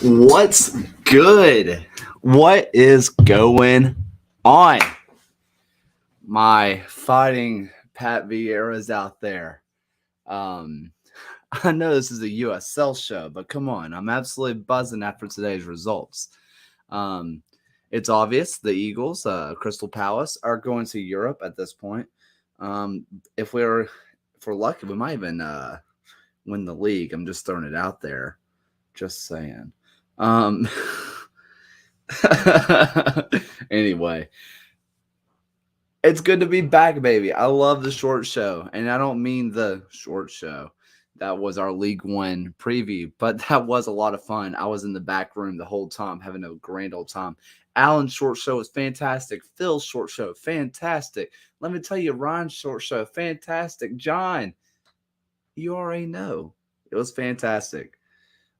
What's good? What is going on? My fighting Pat Vieira's out there. Um, I know this is a USL show, but come on, I'm absolutely buzzing after today's results. Um, it's obvious the Eagles, Crystal Palace, are going to Europe at this point. Um, if we're lucky, we might even win the league. I'm just throwing it out there. Just saying. Um, anyway, it's good to be back, baby. I love the short show, and I don't mean the short show. That was our League One preview, but that was a lot of fun. I was in the back room the whole time, having a grand old time. Alan's short show was fantastic. Phil's short show, fantastic. Let me tell you, Ryan's short show, fantastic. John, you already know. It was fantastic.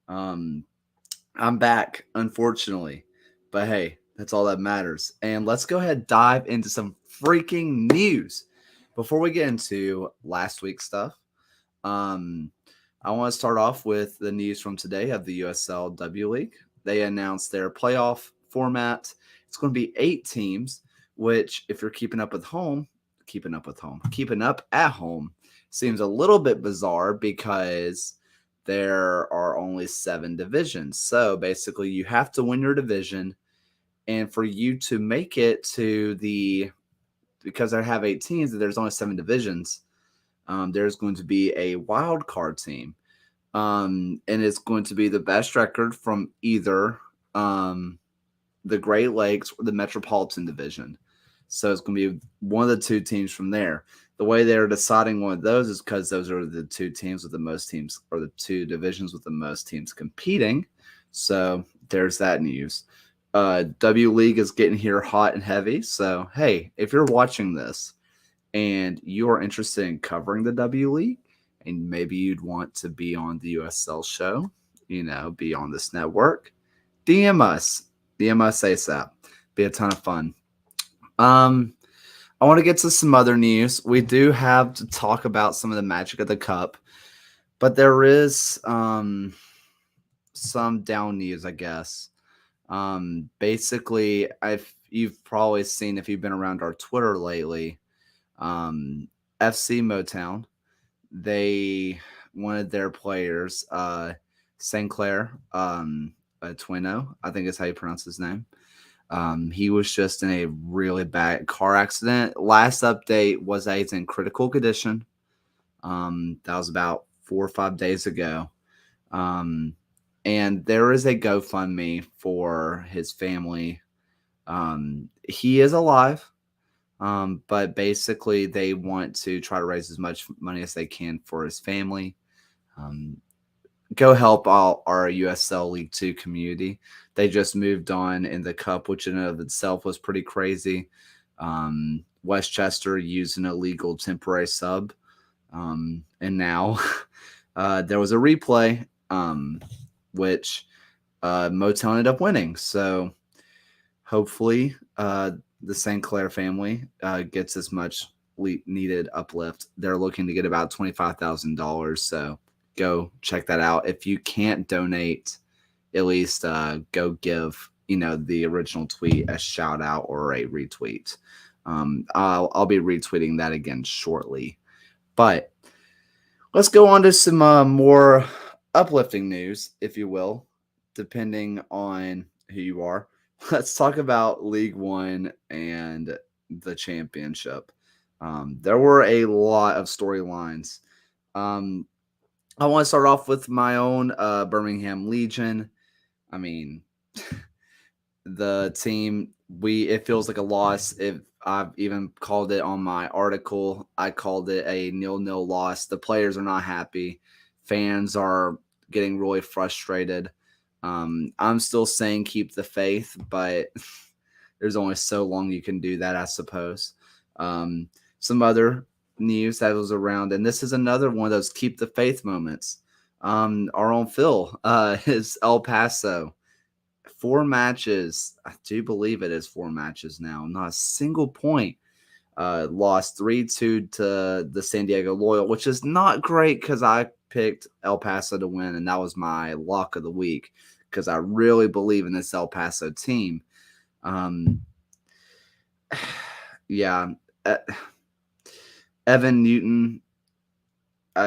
Um, I'm back, unfortunately. But hey, that's all that matters. And let's go ahead and dive into some freaking news. Before we get into last week's stuff, um, I want to start off with the news from today of the USL W League. They announced their playoff format. It's going to be 8 teams, which, if you're keeping up at home, seems a little bit bizarre because there are only 7 divisions. So basically, you have to win your division. And for you to make it to because I have 8 teams, there's only 7 divisions. There's going to be a wild card team. And it's going to be the best record from either the Great Lakes or the Metropolitan Division. So it's going to be one of the 2 teams from there. The way they're deciding one of those is because those are the 2 teams with the most teams, or the 2 divisions with the most teams competing. So there's that news. W League is getting here hot and heavy. So, hey, if you're watching this and you are interested in covering the W League, and maybe you'd want to be on the USL show, be on this network, DM us. DM us ASAP. Be a ton of fun. I want to get to some other news. We do have to talk about some of the magic of the cup, but there is some down news, I guess. Basically, you've probably seen, if you've been around our Twitter lately, FC Motown, they wanted their players, Sinclair, Twino, I think is how you pronounce his name. He was just in a really bad car accident. Last update was that he's in critical condition. That was about 4 or 5 days ago. And there is a GoFundMe for his family. He is alive, but basically they want to try to raise as much money as they can for his family. Go help our USL League 2 community. They just moved on in the cup, which in and of itself was pretty crazy. Westchester used an illegal temporary sub. And now there was a replay, which Motown ended up winning. So hopefully the St. Clair family gets as much needed uplift. They're looking to get about $25,000. So go check that out. If you can't donate, at least go give the original tweet a shout out or a retweet. I'll be retweeting that again shortly. But let's go on to some more uplifting news, if you will, depending on who you are. Let's talk about League One and the championship. There were a lot of storylines. I want to start off with my own Birmingham Legion. I mean, the team, it feels like a loss. If I've even called it on my article, I called it a 0-0 loss. The players are not happy. Fans are getting really frustrated. I'm still saying keep the faith, but there's only so long you can do that, I suppose. Some other news that was around, and this is another one of those keep the faith moments. Our own Phil is El Paso. 4 matches. I do believe it is 4 matches now. Not a single point. Lost 3-2 to the San Diego Loyal, which is not great because I picked El Paso to win, and that was my lock of the week. because I really believe in this El Paso team. Um, yeah, uh, Evan Newton,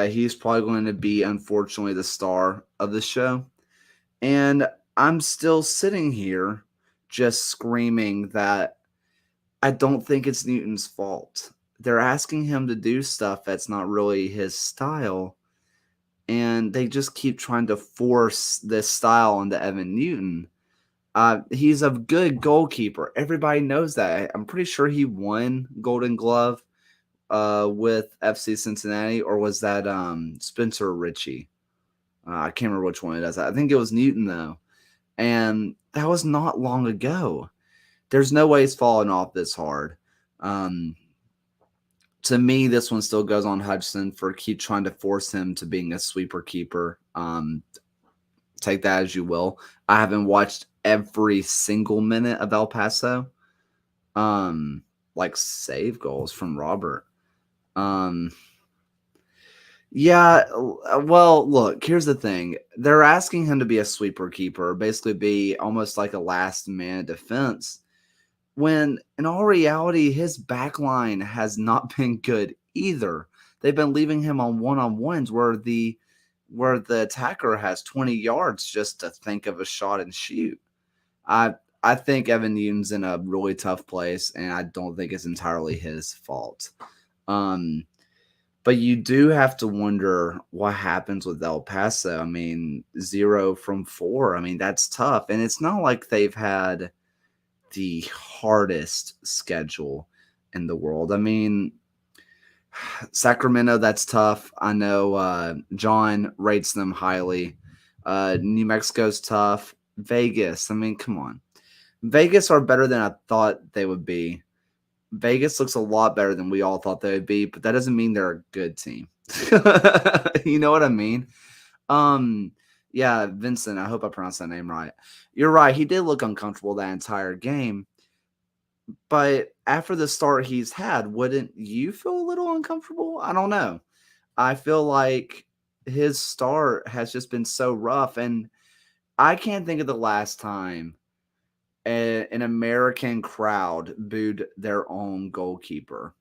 he's probably going to be, unfortunately, the star of the show. And I'm still sitting here just screaming that I don't think it's Newton's fault. They're asking him to do stuff that's not really his style, and they just keep trying to force this style onto Evan Newton. He's a good goalkeeper. Everybody knows that. I'm pretty sure he won Golden Glove with FC Cincinnati, or was that Spencer Ritchie? I can't remember which one it is. I think it was Newton, though. And that was not long ago. There's no way he's falling off this hard. Um, to me, this one still goes on Hudson for keep trying to force him to being a sweeper keeper. Take that as you will. I haven't watched every single minute of El Paso. Like save goals from Robert. Yeah, well, look, here's the thing. They're asking him to be a sweeper keeper, basically be almost like a last man defense, when in all reality, his back line has not been good either. They've been leaving him on one-on-ones where the attacker has 20 yards just to think of a shot and shoot. I think Evan Newton's in a really tough place, and I don't think it's entirely his fault. But you do have to wonder what happens with El Paso. I mean, 0 from 4. I mean, that's tough. And it's not like they've had the hardest schedule in the world. I mean, Sacramento, that's tough. I know John rates them highly. New Mexico's tough. Vegas, I mean, come on. Vegas are better than I thought they would be. Vegas looks a lot better than we all thought they would be, but that doesn't mean they're a good team. You know what I mean? Yeah, Vincent, I hope I pronounced that name right. You're right. He did look uncomfortable that entire game. But after the start he's had, wouldn't you feel a little uncomfortable? I don't know. I feel like his start has just been so rough. And I can't think of the last time an American crowd booed their own goalkeeper.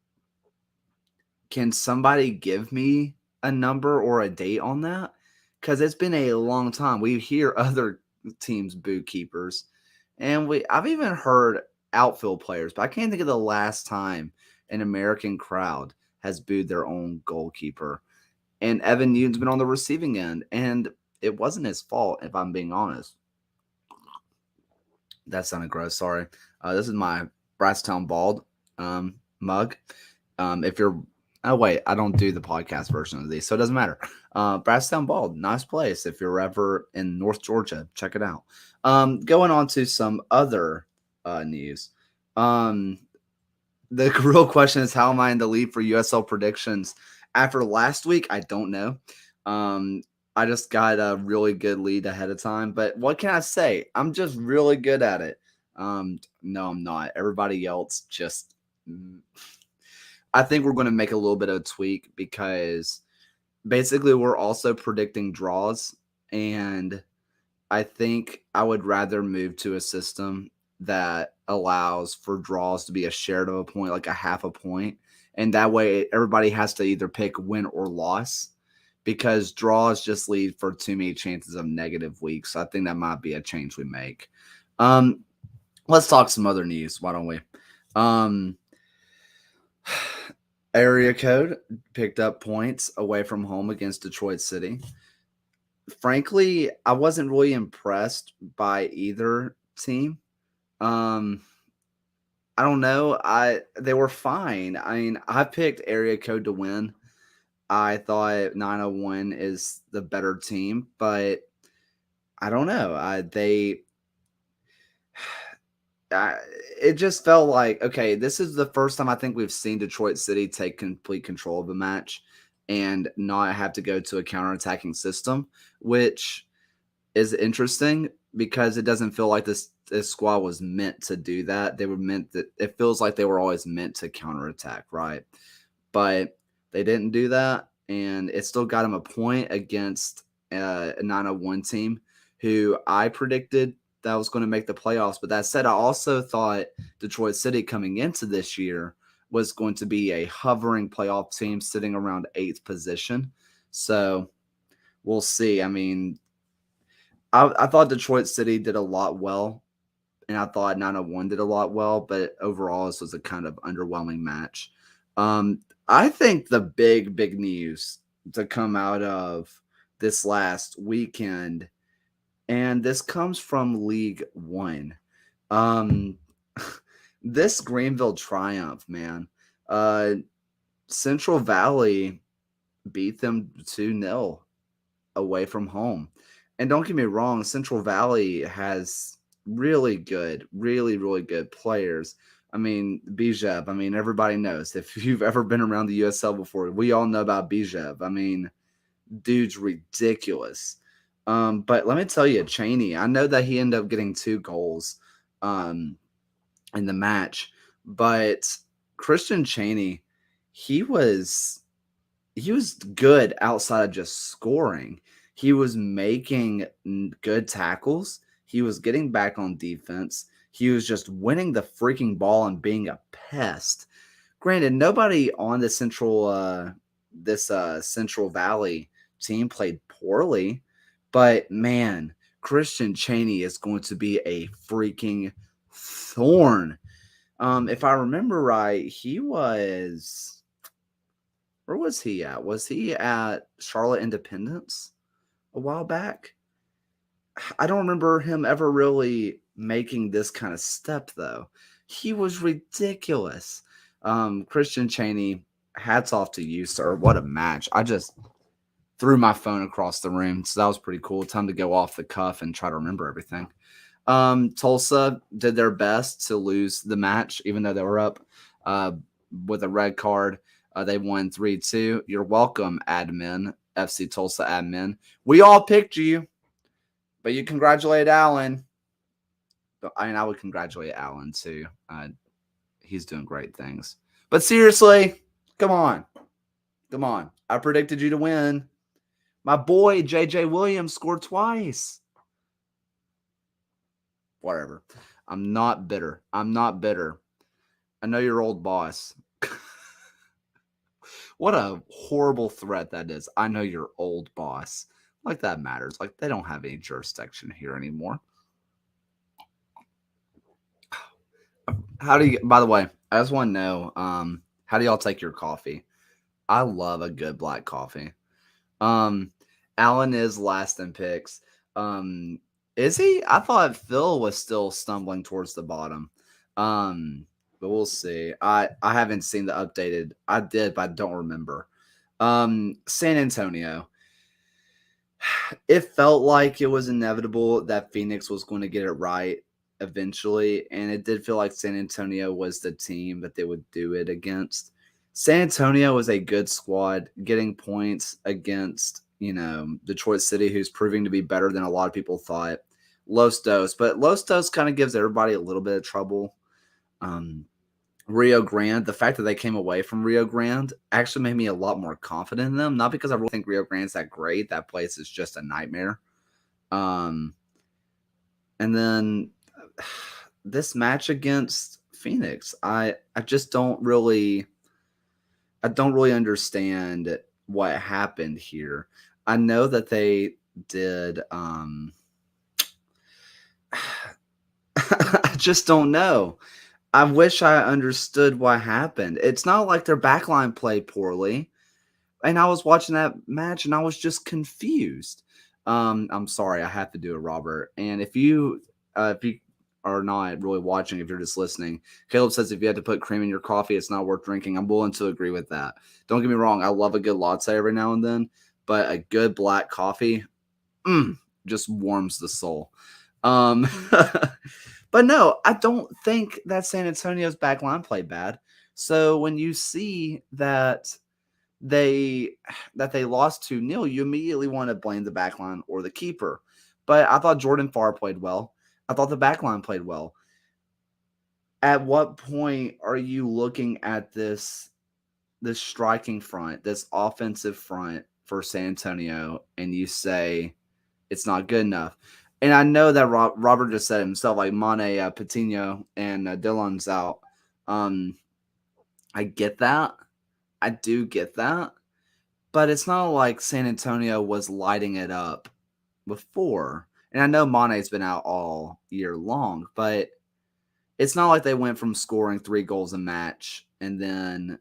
Can somebody give me a number or a date on that? Because it's been a long time. We hear other teams boo keepers, and I've even heard outfield players, but I can't think of the last time an American crowd has booed their own goalkeeper. And Evan Newton's been on the receiving end, and it wasn't his fault, if I'm being honest. That sounded gross. Sorry. This is my Brasstown Bald mug. If you're, oh wait, I don't do the podcast version of these, so it doesn't matter. Brasstown Bald, nice place. If you're ever in North Georgia, check it out. Going on to some other news. The real question is, how am I in the lead for USL predictions after last week? I don't know. I just got a really good lead ahead of time, but what can I say? I'm just really good at it. No, I'm not. Everybody else just, I think we're going to make a little bit of a tweak because basically we're also predicting draws, and I think I would rather move to a system that allows for draws to be a shared of a point, like a half a point. And that way everybody has to either pick win or loss, because draws just lead for too many chances of negative weeks. So I think that might be a change we make. Let's talk some other news. Why don't we? Area Code picked up points away from home against Detroit City. Frankly, I wasn't really impressed by either team. I don't know. They were fine. I mean, I picked Area Code to win. I thought 901 is the better team, but I don't know. It just felt like, okay, this is the first time I think we've seen Detroit City take complete control of the match and not have to go to a counterattacking system, which is interesting because it doesn't feel like this squad was meant to do that. They were meant that it feels like they were always meant to counterattack, right? But they didn't do that, and it still got them a point against a 901 team who I predicted that was going to make the playoffs. But that said, I also thought Detroit City coming into this year was going to be a hovering playoff team sitting around 8th position. So we'll see. I mean, I thought Detroit City did a lot well, and I thought 901 did a lot well, but overall, this was a kind of underwhelming match. I think the big news to come out of this last weekend, and this comes from League One. Um, this Greenville triumph, man. Uh, Central Valley beat them 2-0 away from home. And don't get me wrong, Central Valley has really good players. I mean, Bijev, I mean, everybody knows. If you've ever been around the USL before, we all know about Bijev. I mean, dude's ridiculous. But let me tell you, Cheney, I know that he ended up getting 2 goals um, in the match, but Christian Cheney, he was he was good outside of just scoring. He was making good tackles. He was getting back on defense. He was just winning the freaking ball and being a pest. Granted, nobody on the Central Valley team played poorly, but man, Christian Cheney is going to be a freaking thorn. If I remember right, he was where was he at? Was he at Charlotte Independence a while back? I don't remember him ever really making this kind of step, though. He was ridiculous. Christian Cheney, hats off to you, sir. What a match. I just threw my phone across the room, so that was pretty cool. Time to go off the cuff and try to remember everything. Tulsa did their best to lose the match, even though they were up with a red card. They won 3-2. You're welcome, admin, FC Tulsa admin. We all picked you, but you congratulate Allen. I mean, I would congratulate Allen too. He's doing great things. But seriously, come on. Come on. I predicted you to win. My boy, JJ Williams, scored twice. Whatever. I'm not bitter. I'm not bitter. I know your old boss. What a horrible threat that is. I know your old boss. Like that matters. Like they don't have any jurisdiction here anymore. How do you, by the way, I just want to know, how do y'all take your coffee? I love a good black coffee. Um, Alan is last in picks. Is he? I thought Phil was still stumbling towards the bottom. But we'll see. I haven't seen the updated. I did, but I don't remember. San Antonio. It felt like it was inevitable that Phoenix was going to get it right eventually, and it did feel like San Antonio was the team that they would do it against. San Antonio was a good squad, getting points against, Detroit City, who's proving to be better than a lot of people thought. Los Dos, but Los Dos kind of gives everybody a little bit of trouble. Rio Grande, the fact that they came away from Rio Grande actually made me a lot more confident in them. Not because I really think Rio Grande's that great. That place is just a nightmare. And then this match against Phoenix, I just don't really understand what happened here. I know that they did I just don't know. I wish I understood what happened. It's not like their backline played poorly. And I was watching that match and I was just confused. I'm sorry, I have to do it, Robert. And if you are not really watching, if you're just listening, Caleb says if you had to put cream in your coffee, it's not worth drinking. I'm willing to agree with that. Don't get me wrong, I love a good latte every now and then, but a good black coffee just warms the soul. But no, I don't think that San Antonio's back line played bad. So when you see that they lost 2-0, you immediately want to blame the back line or the keeper. But I thought Jordan Farr played well. I thought the back line played well. At what point are you looking at this striking front, this offensive front for San Antonio, and you say it's not good enough? And I know that Robert just said himself, like Mane, Patino, and Dylan's out. Um, I get that. I do get that. But it's not like San Antonio was lighting it up before. And I know Mane's been out all year long, but it's not like they went from scoring 3 goals a match and then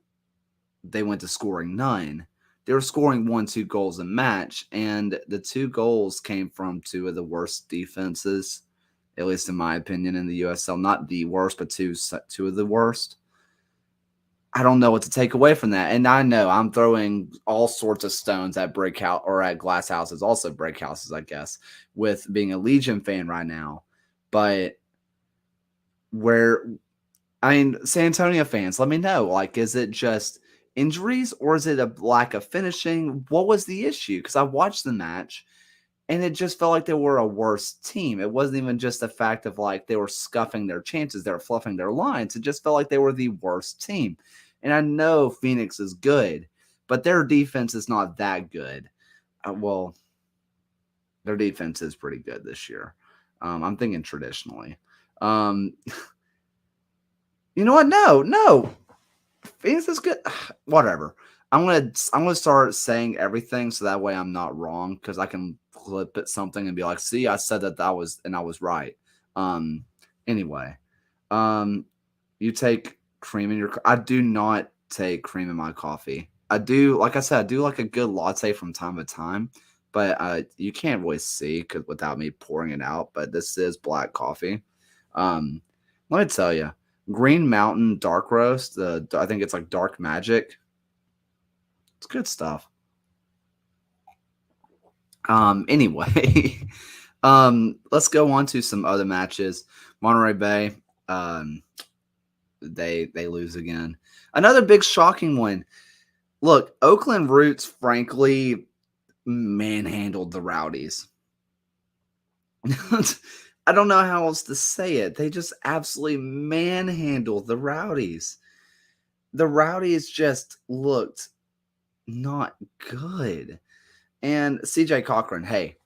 they went to scoring none. They were scoring 1, 2 goals a match, and the 2 goals came from 2 of the worst defenses, at least in my opinion, in the USL. Not the worst, but two of the worst. I don't know what to take away from that. And I know I'm throwing all sorts of stones at brick house or at glass houses, also brick houses, I guess, with being a Legion fan right now. But where I mean, San Antonio fans, let me know. Like, is it just injuries or is it a lack of finishing? What was the issue? Because I watched the match and it just felt like they were a worse team. It wasn't even just the fact of like they were scuffing their chances, they were fluffing their lines. It just felt like they were the worst team. And I know Phoenix is good, but their defense is not that good. Well, their defense is pretty good this year. I'm thinking traditionally. Um, you know what? No. Phoenix is good. Whatever. I'm gonna start saying everything so that way I'm not wrong because I can flip at something and be like, see, I said that I was right. Um anyway. You take cream in your I do not take cream in my coffee. I do, like I said, I do like a good latte from time to time, but you can't really see cause without me pouring it out, but this is black coffee. Um let me tell you. Green Mountain Dark Roast. I think it's like Dark Magic. It's good stuff. Anyway, let's go on to some other matches. Monterey Bay, um, they lose again. Another big shocking one. Look, Oakland Roots, frankly, manhandled the Rowdies. I don't know how else to say it. They just absolutely manhandled the Rowdies. The Rowdies just looked not good. And CJ Cochran, hey,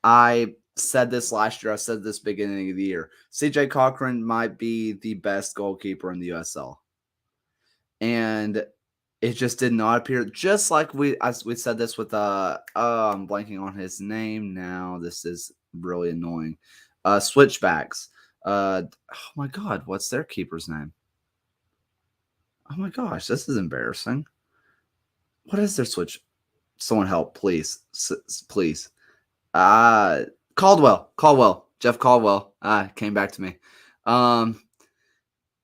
I said this last year. I said this beginning of the year. CJ Cochran might be the best goalkeeper in the USL. And it just did not appear, just like we said this with I'm blanking on his name now. This is really annoying. Switchbacks. Oh my god, what's their keeper's name? Oh my gosh, this is embarrassing. What is their switch? Someone help, please. Please. Uh Caldwell. Jeff Caldwell. Came back to me. Um,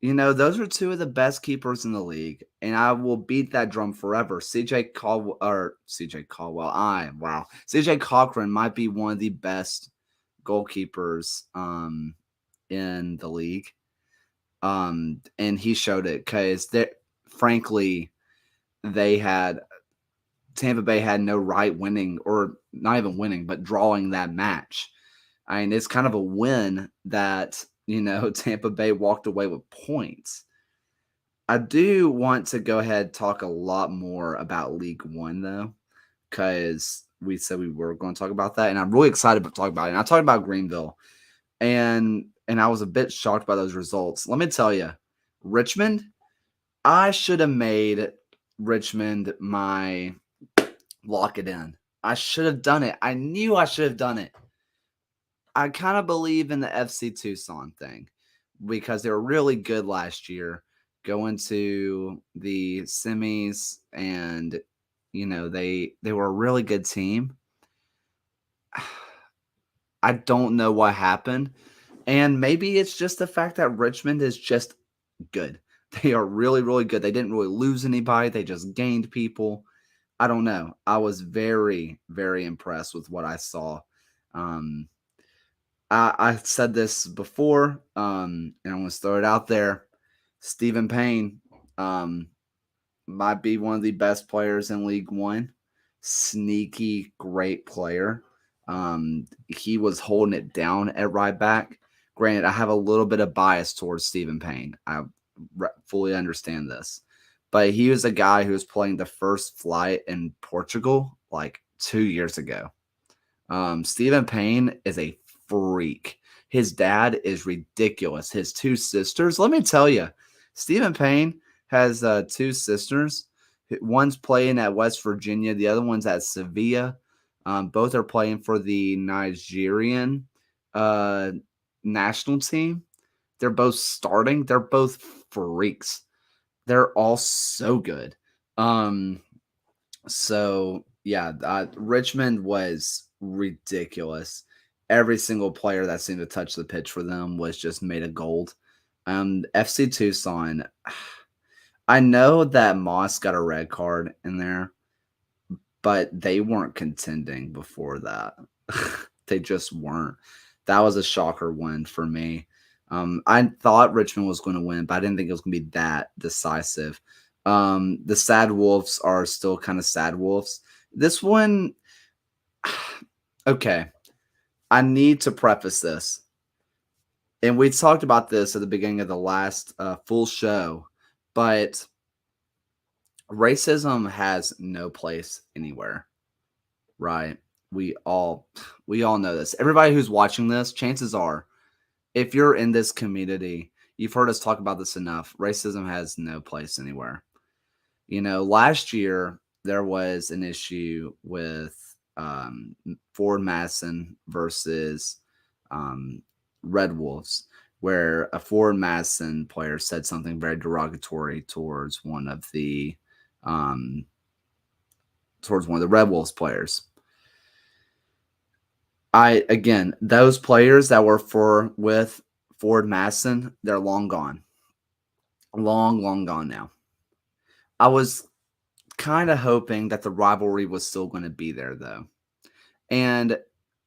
those are 2 of the best keepers in the league, and I will beat that drum forever. CJ Caldwell. Wow. CJ Cochran might be one of the best goalkeepers in the league. And he showed it because frankly, they had Tampa Bay had no right winning, or not even winning, but drawing that match. I mean, it's kind of a win that, Tampa Bay walked away with points. I do want to go ahead and talk a lot more about League One, though, because we said we were going to talk about that, and I'm really excited to talk about it. And I talked about Greenville, and I was a bit shocked by those results. Let me tell you, Richmond, I should have made Richmond my lock it in. I should have done it. I knew I should have done it. I kind of believe in the FC Tucson thing because they were really good last year going to the semis, and they were a really good team. I don't know what happened, and maybe it's just the fact that Richmond is just good. They are really, really good. They didn't really lose anybody. They just gained people. I don't know. I was very, very impressed with what I saw. Um, I said this before, and I'm going to throw it out there. Stephen Payne might be one of the best players in League One. Sneaky, great player. He was holding it down at right back. Granted, I have a little bit of bias towards Stephen Payne. I fully understand this. But he was a guy who was playing the first flight in Portugal like 2 years ago. Stephen Payne is a freak. His dad is ridiculous. His two sisters, let me tell you, Stephen Payne has two sisters. One's playing at West Virginia, the other one's at Sevilla. Both are playing for the Nigerian uh, national team. They're both starting. They're both freaks. They're all so good. So yeah, Richmond was ridiculous. Every single player that seemed to touch the pitch for them was just made of gold. FC Tucson, I know that Moss got a red card in there, but they weren't contending before that. They just weren't. That was a shocker win for me. I thought Richmond was going to win, but I didn't think it was going to be that decisive. The Sad Wolves are still kind of Sad Wolves. This one, okay, I need to preface this. And we talked about this at the beginning of the last full show, but racism has no place anywhere, right? We all know this. Everybody who's watching this, chances are, if you're in this community, you've heard us talk about this enough. Racism has no place anywhere. You know, last year there was an issue with Ford Madison versus Red Wolves, where a Ford Madison player said something very derogatory towards one of the Red Wolves players. Again, those players that were with Ford Madison, they're long gone. Long gone now. I was kind of hoping that the rivalry was still going to be there, though. And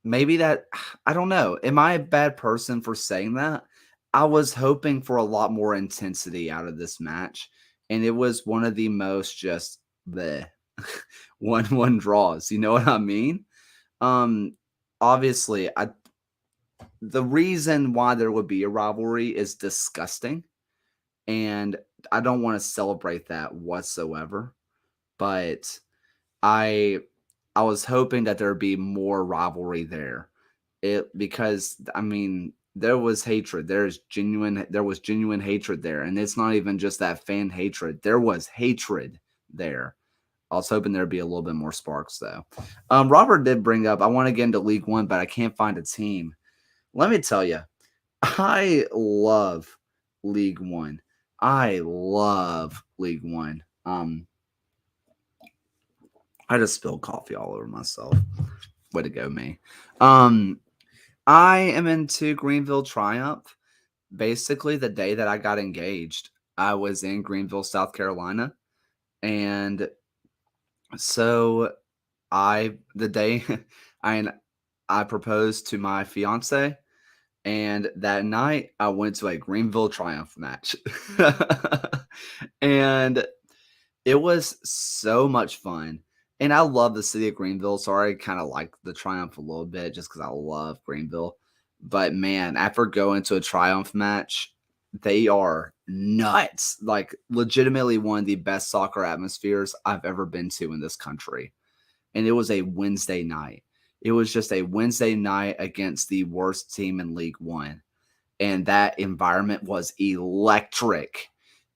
maybe that, I don't know. Am I a bad person for saying that? I was hoping for a lot more intensity out of this match. And it was one of the most just the 1-1 draws. You know what I mean? Obviously, the reason why there would be a rivalry is disgusting. And I don't want to celebrate that whatsoever. But I was hoping that there'd be more rivalry there. Because I mean, there was hatred. There was genuine hatred there. And it's not even just that fan hatred. There was hatred there. I was hoping there'd be a little bit more sparks, though. Robert did bring up, I want to get into League One, but I can't find a team. Let me tell you, I love League One. I love League One. I just spilled coffee all over myself. Way to go, me. I am into Greenville Triumph. Basically, the day that I got engaged, I was in Greenville, South Carolina. And so the day I proposed to my fiance, and that night I went to a Greenville Triumph match. And it was so much fun. And I love the city of Greenville, so I kind of like the Triumph a little bit just because I love Greenville. But man, after going to a Triumph match, they are nuts. Like legitimately one of the best soccer atmospheres I've ever been to in this country. And it was a Wednesday night. It was just a Wednesday night against the worst team in League One. And that environment was electric.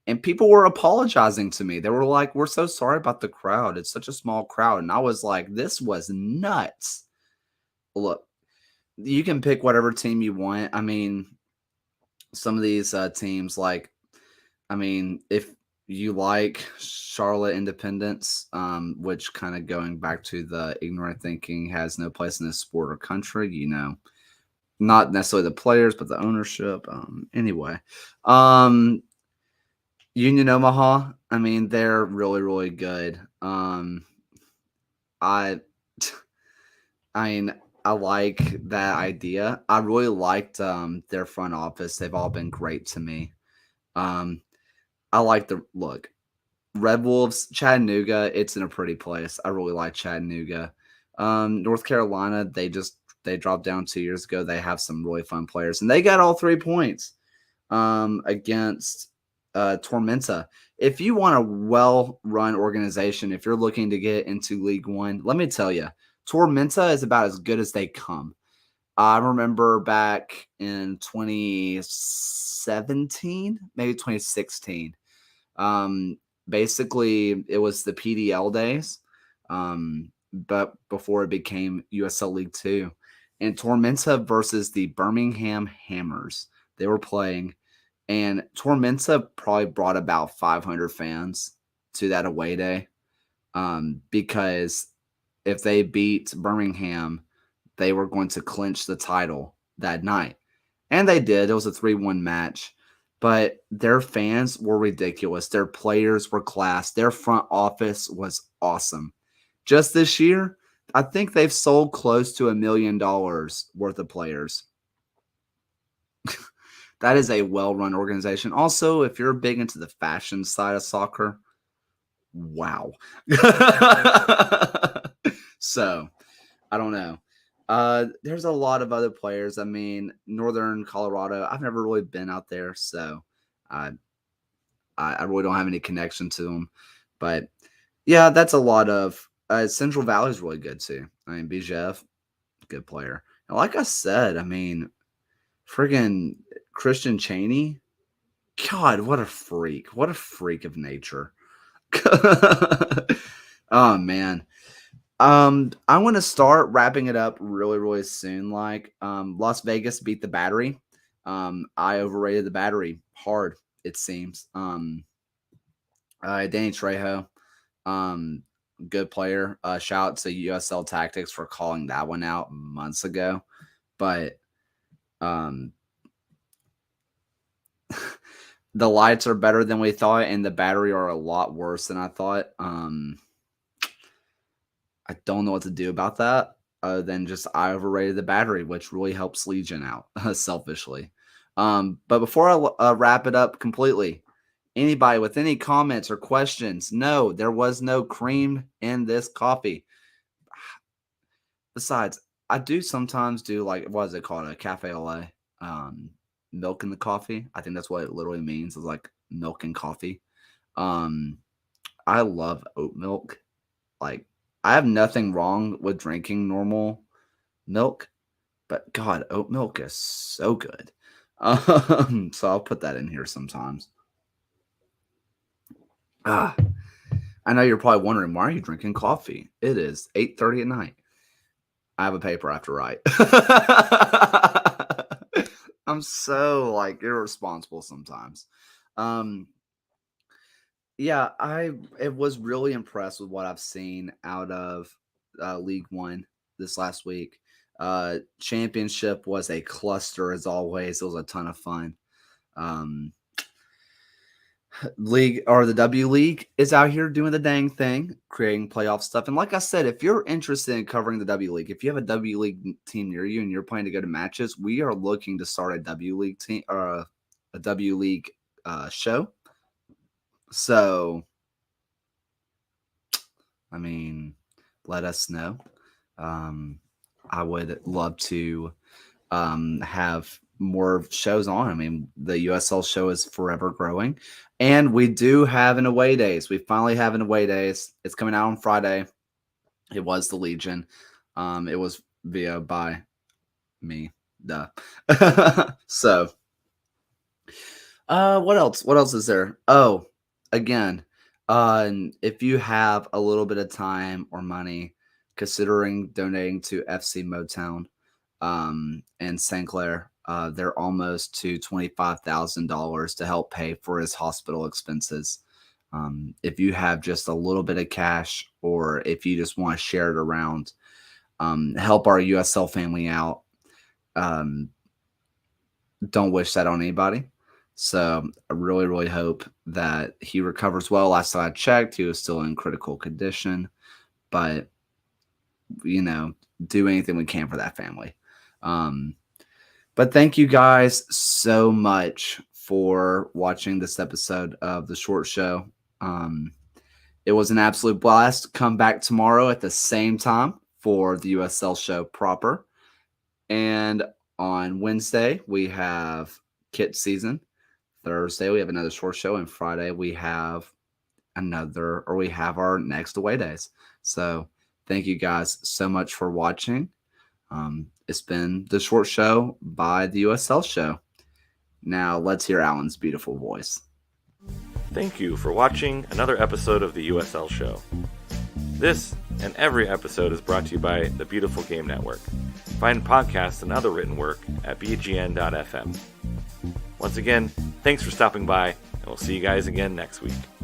And people were apologizing to me. They were like, we're so sorry about the crowd. It's such a small crowd. And I was like, this was nuts. Look, you can pick whatever team you want. I mean, some of these teams, like, I mean, if you like Charlotte Independence, which kind of going back to the ignorant thinking has no place in this sport or country, you know, not necessarily the players, but the ownership. Anyway, Union Omaha, I mean, they're really, really good. I mean, I like that idea. I really liked their front office. They've all been great to me. I like the look. Red Wolves, Chattanooga, it's in a pretty place. I really like Chattanooga. North Carolina, they dropped down 2 years ago. They have some really fun players, and they got all 3 points against Tormenta. If you want a well-run organization, if you're looking to get into League One, let me tell you, Tormenta is about as good as they come. I remember back in 2017, maybe 2016. Um, Basically, it was the PDL days, but before it became USL League Two, and Tormenta versus the Birmingham Hammers. They were playing, and Tormenta probably brought about 500 fans to that away day, because if they beat Birmingham, they were going to clinch the title that night. And they did. It was a 3-1 match. But their fans were ridiculous. Their players were class. Their front office was awesome. Just this year, I think they've sold close to $1 million worth of players. That is a well-run organization. Also, if you're big into the fashion side of soccer, wow. So, I don't know. There's a lot of other players. I mean, Northern Colorado, I've never really been out there, so I really don't have any connection to them. But yeah, that's a lot of Central Valley is really good too. I mean, BJF, good player. And like I said, I mean, friggin' Christian Chaney, God, what a freak! What a freak of nature. Oh man. I want to start wrapping it up really, really soon. Like, Las Vegas beat the Battery. I overrated the Battery hard, it seems. Danny Trejo, um, good player. Shout out to USL Tactics for calling that one out months ago. But um, the Lights are better than we thought, and the Battery are a lot worse than I thought. I don't know what to do about that other than just I overrated the Battery, which really helps Legion out selfishly. But before I wrap it up completely, anybody with any comments or questions? No, there was no cream in this coffee. Besides, I do sometimes do like, what is it called? A cafe au lait. Milk in the coffee. I think that's what it literally means, is like milk and coffee. Um, I love oat milk. Like, I have nothing wrong with drinking normal milk, but God, oat milk is so good. So I'll put that in here sometimes. Ah, I know you're probably wondering, why are you drinking coffee? It is 8:30 at night. I have a paper I have to write. I'm so like irresponsible sometimes. Um, yeah, I it was really impressed with what I've seen out of League One this last week. Championship was a cluster as always. It was a ton of fun. Um, League or the W League is out here doing the dang thing, creating playoff stuff. And like I said, if you're interested in covering the W League, if you have a W League team near you and you're planning to go to matches, we are looking to start a W League team or a W League show. So, I mean, let us know. I would love to have more shows on. I mean, the USL show is forever growing. And we do have an away days. We finally have an away days. It's coming out on Friday. It was the Legion. It was via by me. Duh. So, what else? What else is there? Oh, again, if you have a little bit of time or money, considering donating to FC Motown, and St. Clair, they're almost to $25,000 to help pay for his hospital expenses. If you have just a little bit of cash, or if you just want to share it around, help our USL family out. Um, don't wish that on anybody. So I really, really hope that he recovers well. Last time I checked, he was still in critical condition, but do anything we can for that family. But thank you guys so much for watching this episode of the short show. It was an absolute blast. Come back tomorrow at the same time for the USL show proper. And on Wednesday, we have Kit Season. Thursday, we have another short show. And Friday, we have our next away days. So thank you guys so much for watching. it's been the short show by the USL show. Now let's hear Alan's beautiful voice. Thank you for watching another episode of the USL show. This and every episode is brought to you by the Beautiful Game Network. Find podcasts and other written work at bgn.fm. Once again, thanks for stopping by, and we'll see you guys again next week.